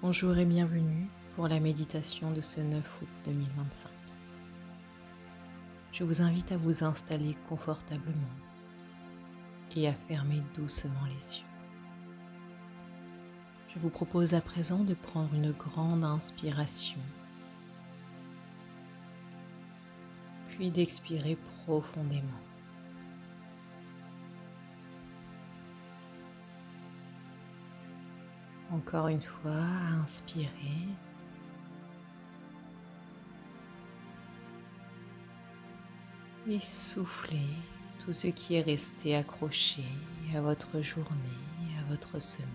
Bonjour et bienvenue pour la méditation de ce 9 août 2025. Je vous invite à vous installer confortablement et à fermer doucement les yeux. Je vous propose à présent de prendre une grande inspiration, puis d'expirer profondément. Encore une fois, inspirez. Et soufflez tout ce qui est resté accroché à votre journée, à votre semaine.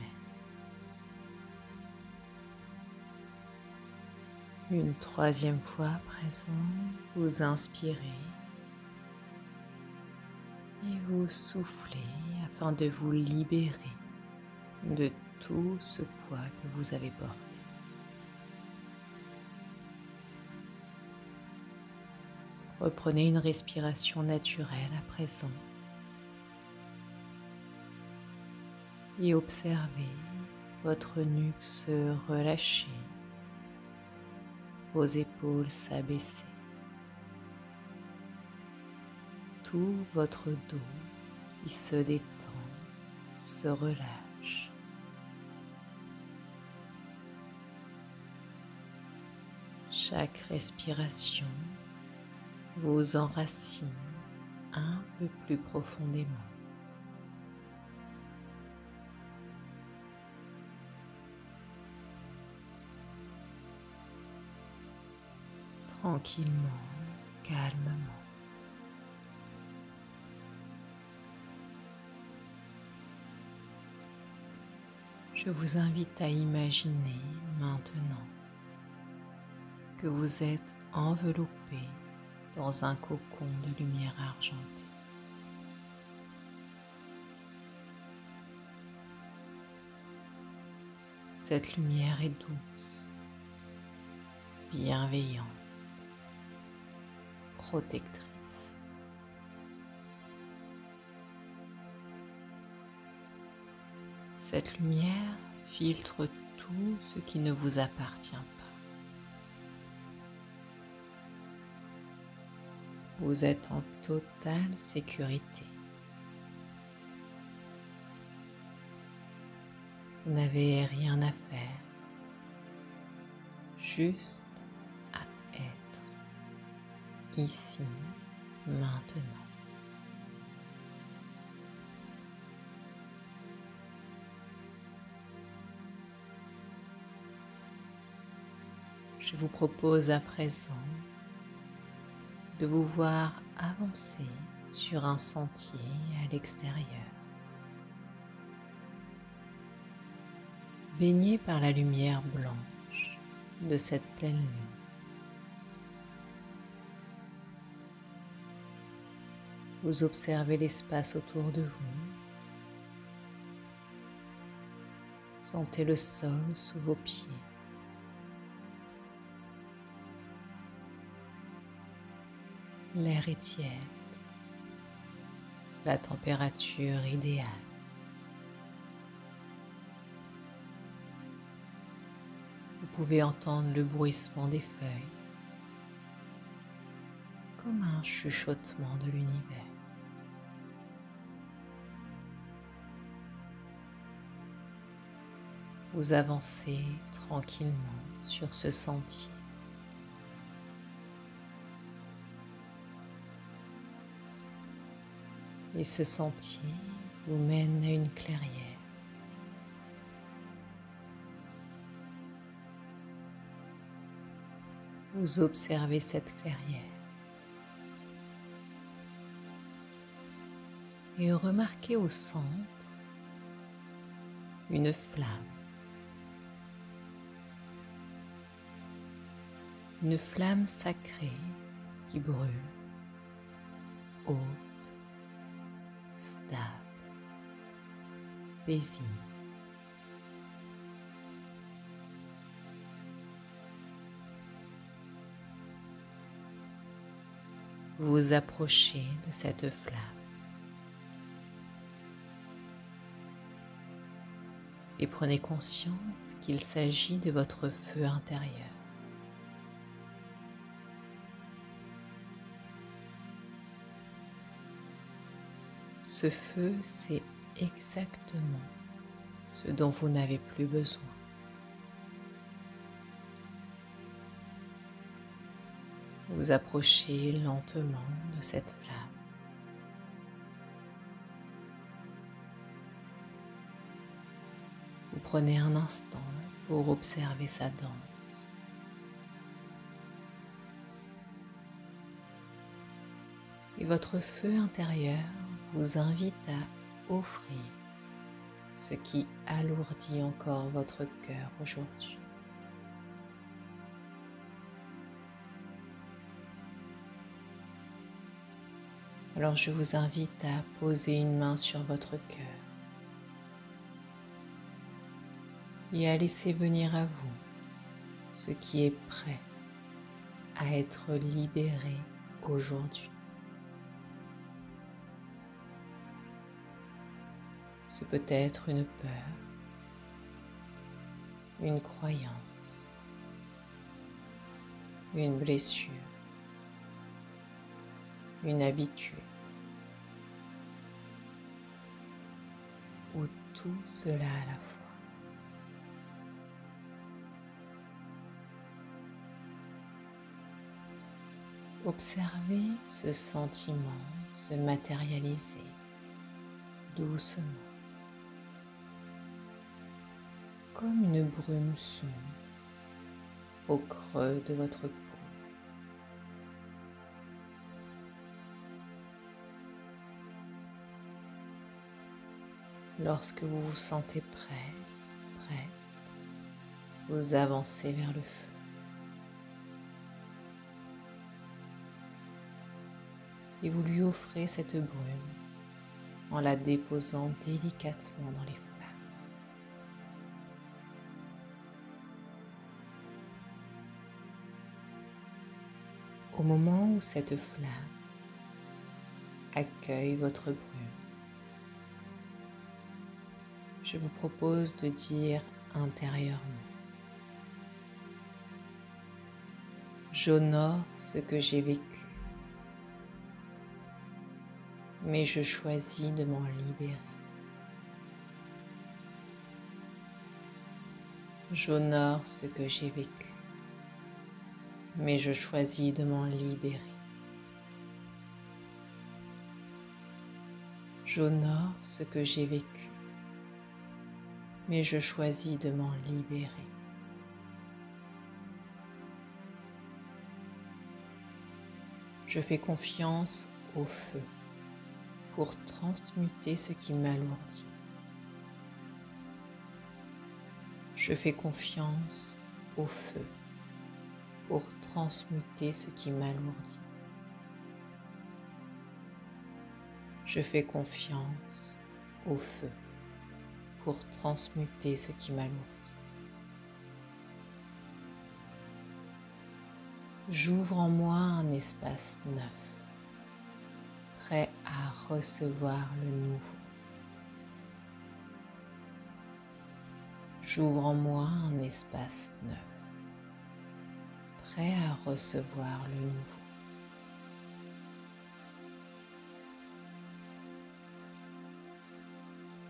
Une troisième fois à présent, vous inspirez et vous soufflez afin de vous libérer de tout ce poids que vous avez porté. Reprenez une respiration naturelle à présent et observez votre nuque se relâcher, vos épaules s'abaisser, tout votre dos qui se détend, se relâche. Chaque respiration vous enracine un peu plus profondément. Tranquillement, calmement. Je vous invite à imaginer maintenant que vous êtes enveloppé dans un cocon de lumière argentée. Cette lumière est douce, bienveillante, protectrice. Cette lumière filtre tout ce qui ne vous appartient pas. Vous êtes en totale sécurité. Vous n'avez rien à faire, juste à être ici, maintenant. Je vous propose à présent de vous voir avancer sur un sentier à l'extérieur, baigné par la lumière blanche de cette pleine lune. Vous observez l'espace autour de vous, sentez le sol sous vos pieds. L'air est tiède, la température idéale. Vous pouvez entendre le bruissement des feuilles, comme un chuchotement de l'univers. Vous avancez tranquillement sur ce sentier. Et ce sentier vous mène à une clairière. Vous observez cette clairière et remarquez au centre une flamme. Une flamme sacrée qui brûle, haute, stable, paisible. Vous vous approchez de cette flamme. et prenez conscience qu'il s'agit de votre feu intérieur. Ce feu, c'est exactement ce dont vous n'avez plus besoin. Vous approchez lentement de cette flamme. Vous prenez un instant pour observer sa danse. Et votre feu intérieur vous invite à offrir ce qui alourdit encore votre cœur aujourd'hui. Alors je vous invite à poser une main sur votre cœur et à laisser venir à vous ce qui est prêt à être libéré aujourd'hui. Ce peut être une peur, une croyance, une blessure, une habitude, ou tout cela à la fois. Observez ce sentiment se matérialiser doucement, comme une brume sombre au creux de votre peau. Lorsque vous vous sentez prêt, prête, vous avancez vers le feu. Et vous lui offrez cette brume en la déposant délicatement dans les flammes. Au moment où cette flamme accueille votre brume, je vous propose de dire intérieurement: j'honore ce que j'ai vécu, mais je choisis de m'en libérer. J'honore ce que j'ai vécu, mais je choisis de m'en libérer. J'honore ce que j'ai vécu, mais je choisis de m'en libérer. Je fais confiance au feu pour transmuter ce qui m'alourdit. Je fais confiance au feu pour transmuter ce qui m'alourdit. Je fais confiance au feu pour transmuter ce qui m'alourdit. J'ouvre en moi un espace neuf, prêt à recevoir le nouveau. J'ouvre en moi un espace neuf, prêt à recevoir le nouveau.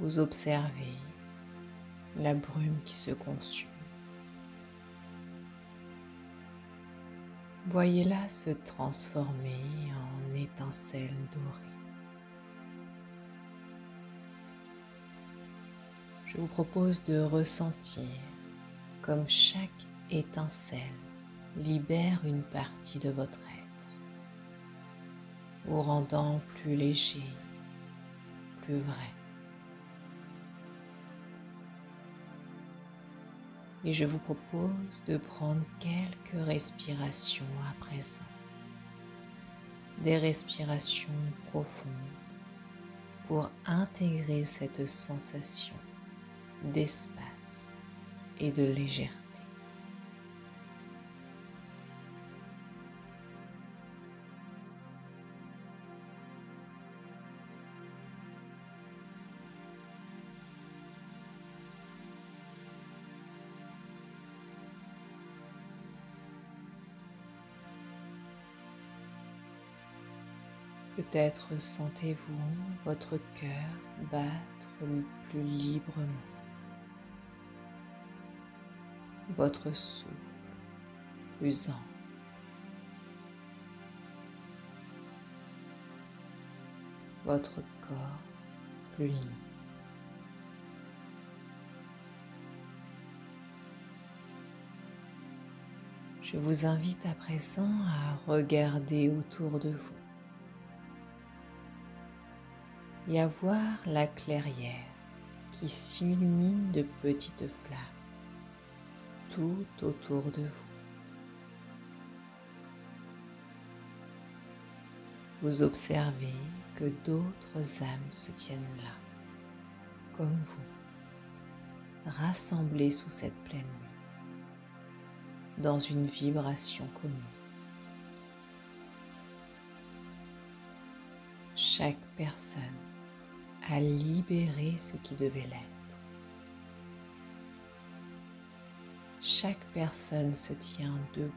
Vous observez la brume qui se consume. Voyez-la se transformer en étincelles dorées. Je vous propose de ressentir comme chaque étincelle libère une partie de votre être, vous rendant plus léger, plus vrai. Et je vous propose de prendre quelques respirations à présent, des respirations profondes pour intégrer cette sensation d'espace et de légèreté. Peut-être sentez-vous votre cœur battre plus librement, votre souffle plus ample. Votre corps plus libre. Je vous invite à présent à regarder autour de vous et à voir la clairière qui s'illumine de petites flammes tout autour de vous. Vous observez que d'autres âmes se tiennent là, comme vous, rassemblées sous cette pleine lune, dans une vibration commune. Chaque personne a libéré ce qui devait l'être. Chaque personne se tient debout,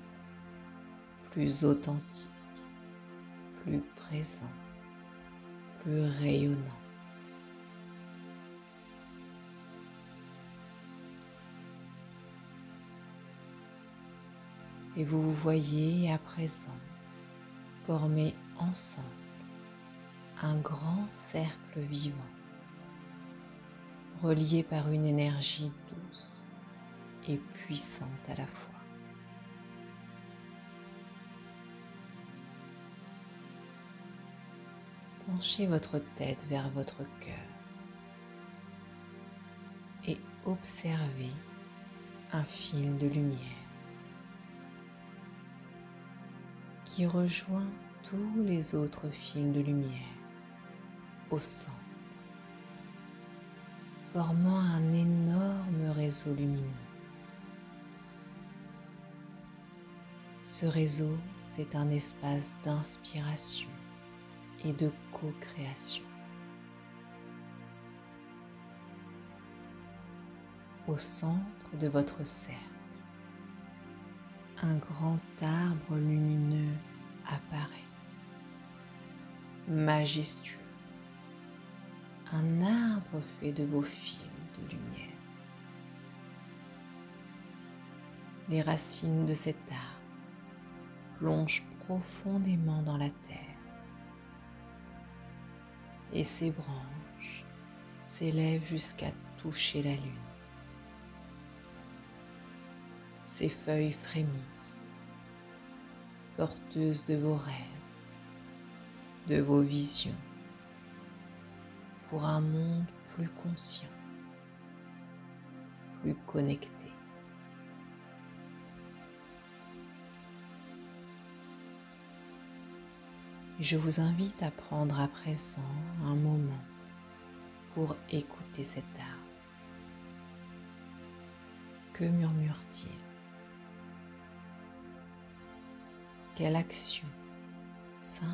plus authentique, plus présent, plus rayonnant. Et vous vous voyez à présent former ensemble un grand cercle vivant, relié par une énergie douce et puissante à la fois. Penchez votre tête vers votre cœur et observez un fil de lumière qui rejoint tous les autres fils de lumière au centre, formant un énorme réseau lumineux. Ce réseau, c'est un espace d'inspiration et de co-création. Au centre de votre cercle, un grand arbre lumineux apparaît, majestueux, un arbre fait de vos fils de lumière. Les racines de cet arbre plongent profondément dans la terre et ses branches s'élèvent jusqu'à toucher la lune. Ses feuilles frémissent, porteuses de vos rêves, de vos visions, pour un monde plus conscient, plus connecté. Et je vous invite à prendre à présent un moment pour écouter cet arbre. Que murmure-t-il? Quelle action simple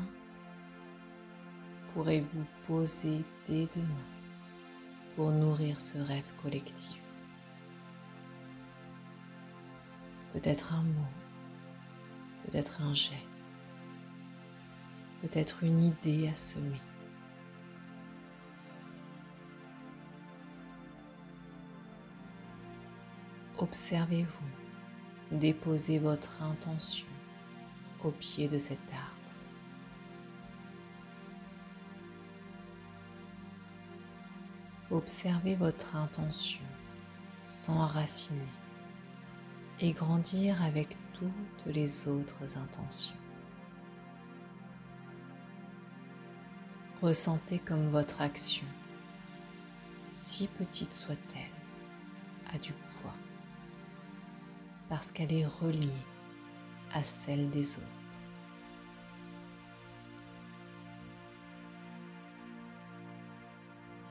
pourrez-vous poser dès demain pour nourrir ce rêve collectif? Peut-être un mot, peut-être un geste, peut-être une idée à semer. Observez-vous déposer votre intention au pied de cet arbre. Observez votre intention s'enraciner et grandir avec toutes les autres intentions. Ressentez comme votre action, si petite soit-elle, a du poids, parce qu'elle est reliée à celle des autres.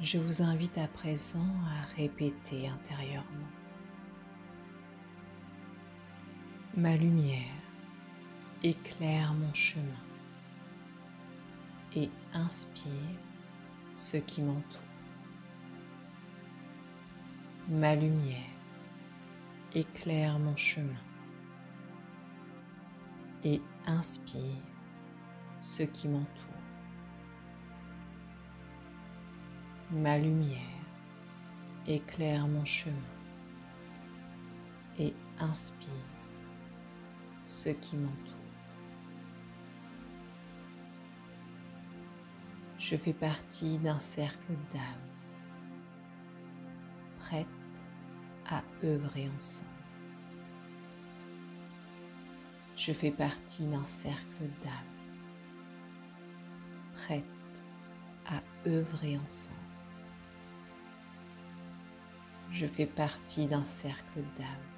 Je vous invite à présent à répéter intérieurement: ma lumière éclaire mon chemin et inspire ce qui m'entoure. Ma lumière éclaire mon chemin et inspire ce qui m'entoure. ma lumière éclaire mon chemin et inspire ce qui m'entoure. Je fais partie d'un cercle d'âmes prêtes à œuvrer ensemble. Je fais partie d'un cercle d'âmes prêtes à œuvrer ensemble. Je fais partie d'un cercle d'âmes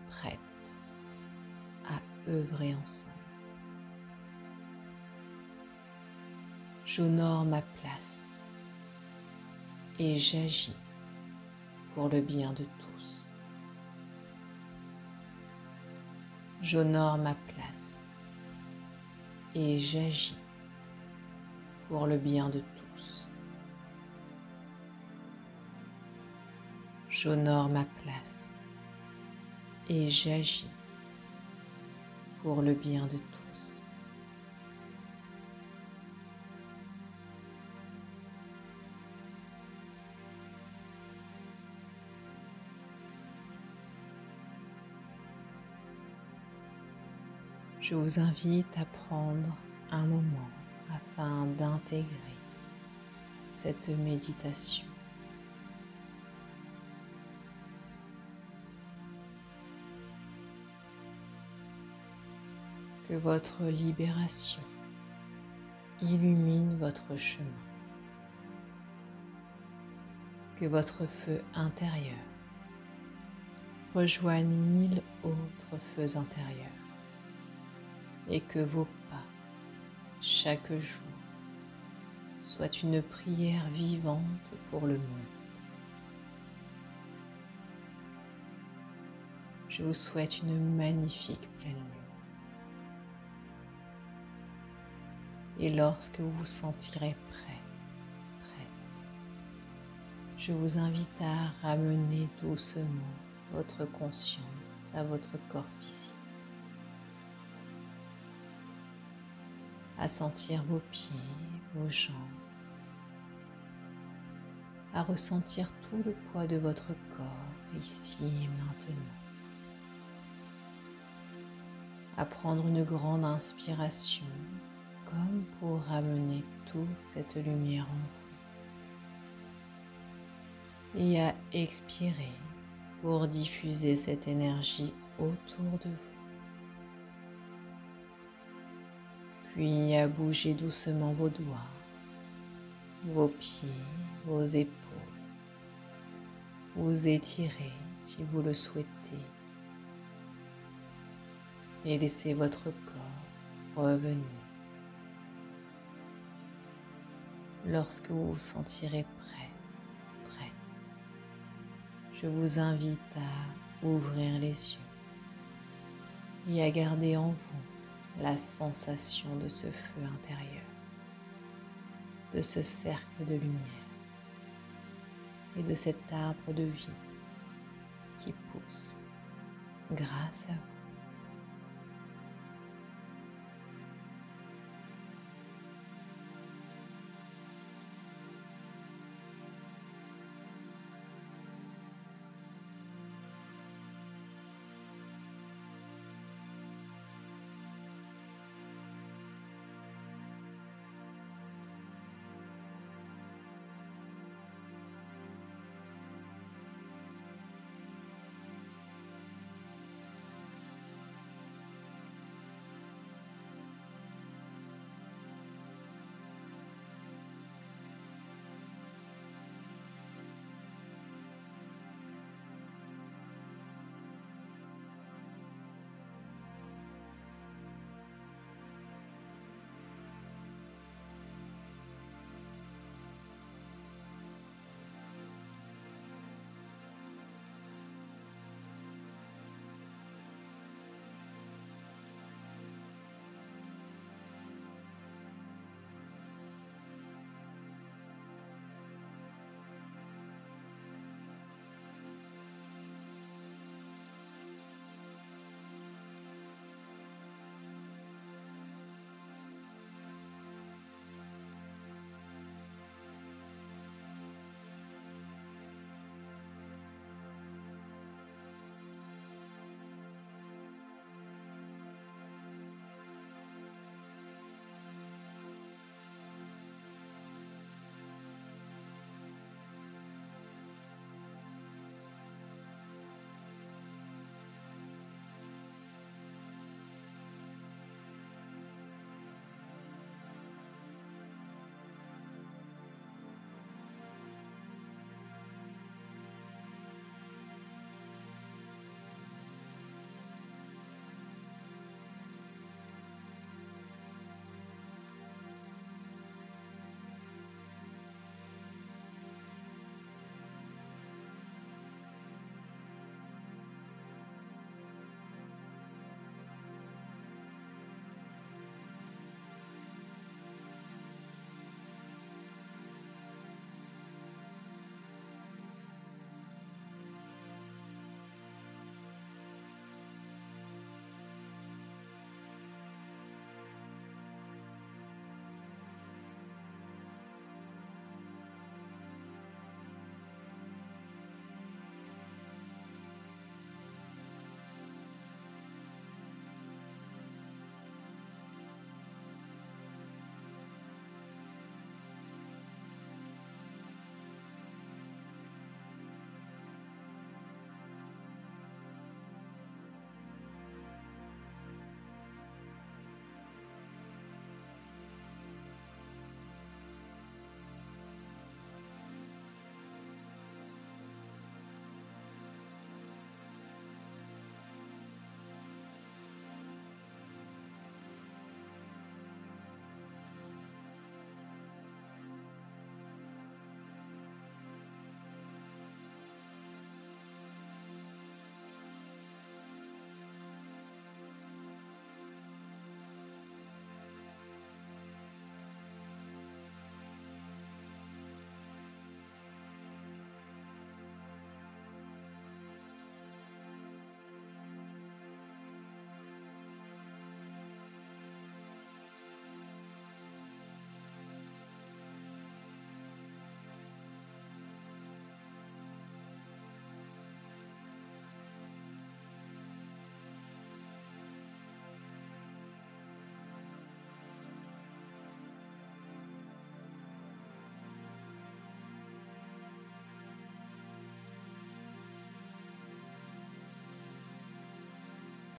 prêtes à œuvrer ensemble. J'honore ma place et j'agis pour le bien de tous. J'honore ma place et j'agis pour le bien de tous. J'honore ma place et j'agis pour le bien de tous. Je vous invite à prendre un moment afin d'intégrer cette méditation. Que votre libération illumine votre chemin. Que votre feu intérieur rejoigne 1000 autres feux intérieurs et que vos pas, chaque jour, soient une prière vivante pour le monde. Je vous souhaite une magnifique pleine lune. Et lorsque vous vous sentirez prête, je vous invite à ramener doucement votre conscience à votre corps physique, à sentir vos pieds, vos jambes, à ressentir tout le poids de votre corps ici et maintenant, à prendre une grande inspiration comme pour ramener toute cette lumière en vous et à expirer pour diffuser cette énergie autour de vous. Puis à bouger doucement vos doigts, vos pieds, vos épaules. Vous étirez si vous le souhaitez et laissez votre corps revenir. Lorsque vous vous sentirez prête, je vous invite à ouvrir les yeux et à garder en vous la sensation de ce feu intérieur, de ce cercle de lumière et de cet arbre de vie qui pousse grâce à vous.